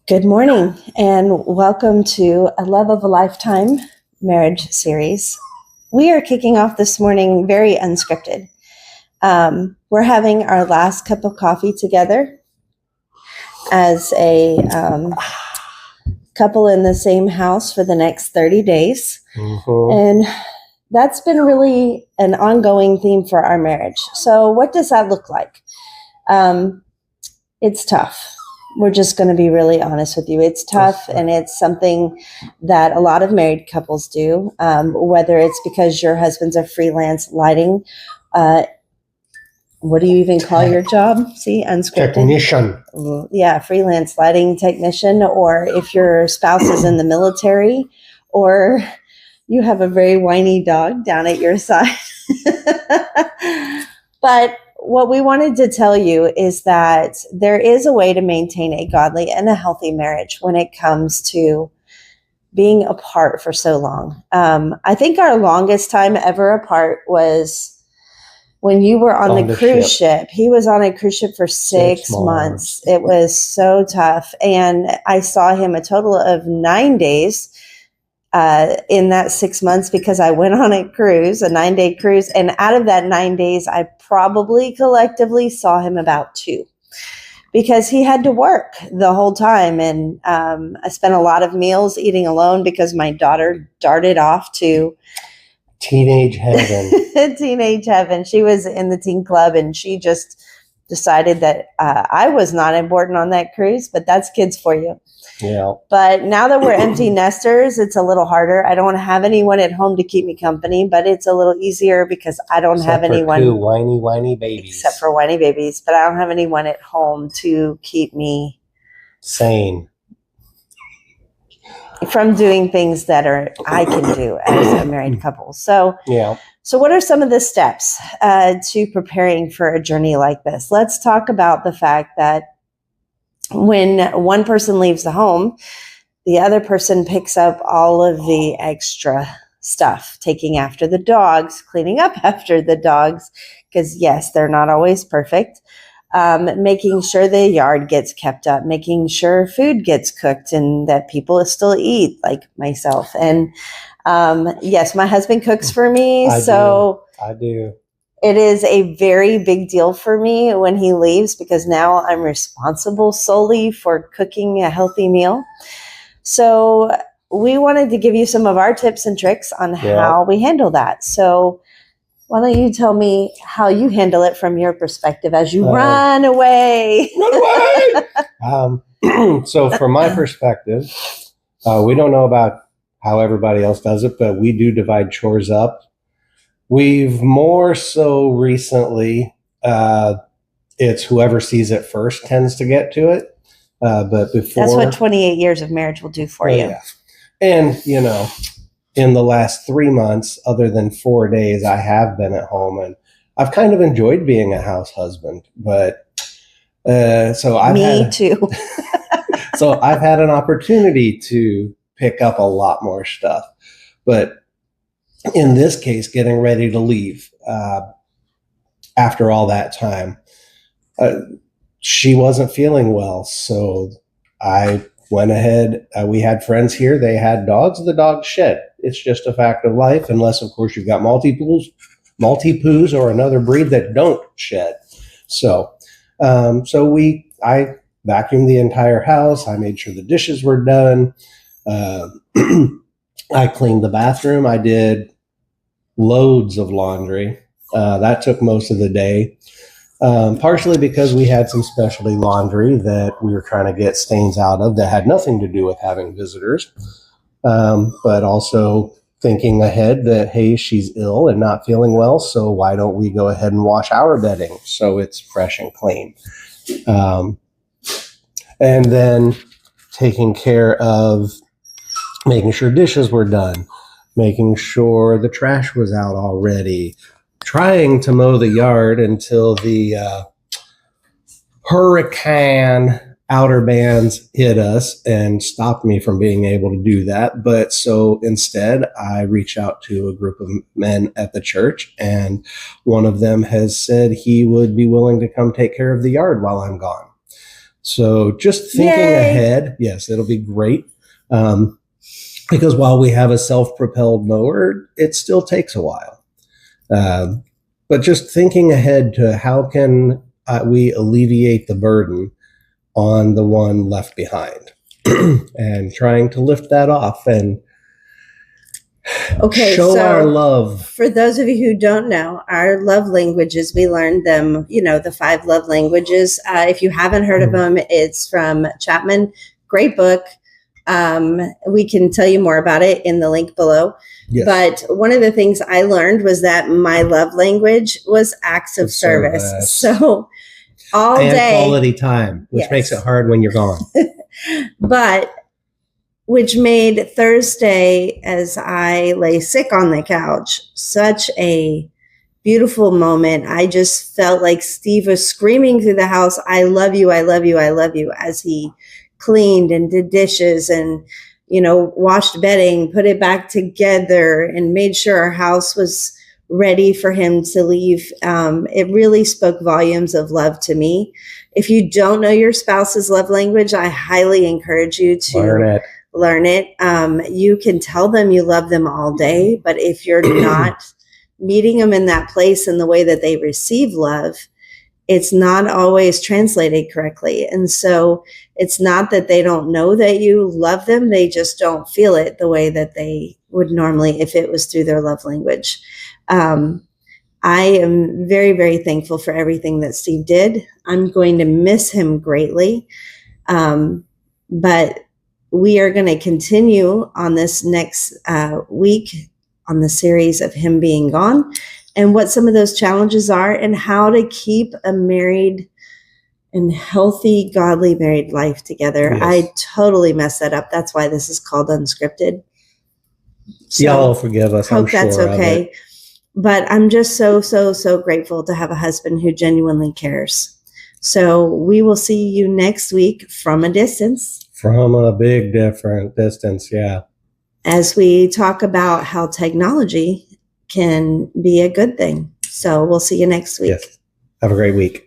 Good morning and welcome to A Love of a Lifetime marriage series. We are kicking off this morning very unscripted. We're having our last cup of coffee together as a couple in the same house for the next 30 days. And that's been really an ongoing theme for our marriage. So what does that look like? It's tough. We're just going to be really honest with you. It's tough, and it's something that a lot of married couples do, whether it's because your husband's a freelance lighting. What do you even call your job? See, unscripted. Technician. Yeah, freelance lighting technician, or if your spouse is in the military, or you have a very whiny dog down at your side. But what we wanted to tell you is that there is a way to maintain a godly and a healthy marriage when it comes to being apart for so long. I think our longest time ever apart was when you were on the cruise ship. He was on a cruise ship for 6 months. It was so tough. And I saw him a total of 9 days in that 6 months because I went on a cruise, a 9-day cruise. And out of that 9 days, I probably collectively saw him about 2 because he had to work the whole time. And I spent a lot of meals eating alone because my daughter darted off to teenage heaven. Teenage heaven. She was in the teen club and she just decided that I was not important on that cruise, but that's kids for you. Yeah. But now that we're empty nesters, it's a little harder. I don't have anyone at home to keep me company, but it's a little easier because I don't have anyone. Except for 2 whiny babies. Except for whiny babies, but I don't have anyone at home to keep me sane from doing things that I can do as a married couple. So yeah. So what are some of the steps to preparing for a journey like this? Let's talk about the fact that when one person leaves the home, the other person picks up all of the extra stuff, taking after the dogs, cleaning up after the dogs, because yes, they're not always perfect. Making sure the yard gets kept up, making sure food gets cooked and that people still eat, like myself. And yes, my husband cooks for me. I do. It is a very big deal for me when he leaves because now I'm responsible solely for cooking a healthy meal. So we wanted to give you some of our tips and tricks on how we handle that. So why don't you tell me how you handle it from your perspective as you run away? Run away! So from my perspective, we don't know about how everybody else does it, but we do divide chores up. We've more so recently, it's whoever sees it first tends to get to it. But before, that's what 28 years of marriage will do for you. Yeah. And, in the last 3 months, other than 4 days, I have been at home and I've kind of enjoyed being a house husband, but, so I've too. So I've had an opportunity to pick up a lot more stuff, but in this case, getting ready to leave after all that time, she wasn't feeling well. So I went ahead. We had friends here. They had dogs. The dogs shed. It's just a fact of life, unless, of course, you've got Maltipoos or another breed that don't shed. So I vacuumed the entire house. I made sure the dishes were done. I cleaned the bathroom. I did loads of laundry. That took most of the day, partially because we had some specialty laundry that we were trying to get stains out of that had nothing to do with having visitors, but also thinking ahead that, hey, she's ill and not feeling well, so why don't we go ahead and wash our bedding so it's fresh and clean? And then taking care of making sure dishes were done, making sure the trash was out already, trying to mow the yard until the hurricane outer bands hit us and stopped me from being able to do that. But so instead, I reached out to a group of men at the church, and one of them has said he would be willing to come take care of the yard while I'm gone. So just thinking Yay. ahead, yes, it'll be great. Because while we have a self-propelled mower, it still takes a while. But just thinking ahead to how can we alleviate the burden on the one left behind and trying to lift that off and show our love. For those of you who don't know, our love languages, we learned them, the 5 love languages. If you haven't heard of them, it's from Chapman. Great book. We can tell you more about it in the link below. Yes. But one of the things I learned was that my love language was acts of service. So all and day. Quality time, which makes it hard when you're gone. But which made Thursday, as I lay sick on the couch, such a beautiful moment. I just felt like Steve was screaming through the house, I love you, I love you, I love you, as he cleaned and did dishes and, washed bedding, put it back together, and made sure our house was ready for him to leave. It really spoke volumes of love to me. If you don't know your spouse's love language, I highly encourage you to learn it. You can tell them you love them all day, but if you're not meeting them in that place in the way that they receive love, it's not always translated correctly. And so it's not that they don't know that you love them. They just don't feel it the way that they would normally if it was through their love language. I am very, very thankful for everything that Steve did. I'm going to miss him greatly. But we are going to continue on this next week on the series of him being gone and what some of those challenges are and how to keep a married and healthy, godly married life together. Yes. I totally messed that up. That's why this is called Unscripted. So y'all forgive us. Hope that's okay. But I'm just so, so, so grateful to have a husband who genuinely cares. So we will see you next week from a distance. From a big different distance, yeah. As we talk about how technology can be a good thing. So we'll see you next week. Yes. Have a great week.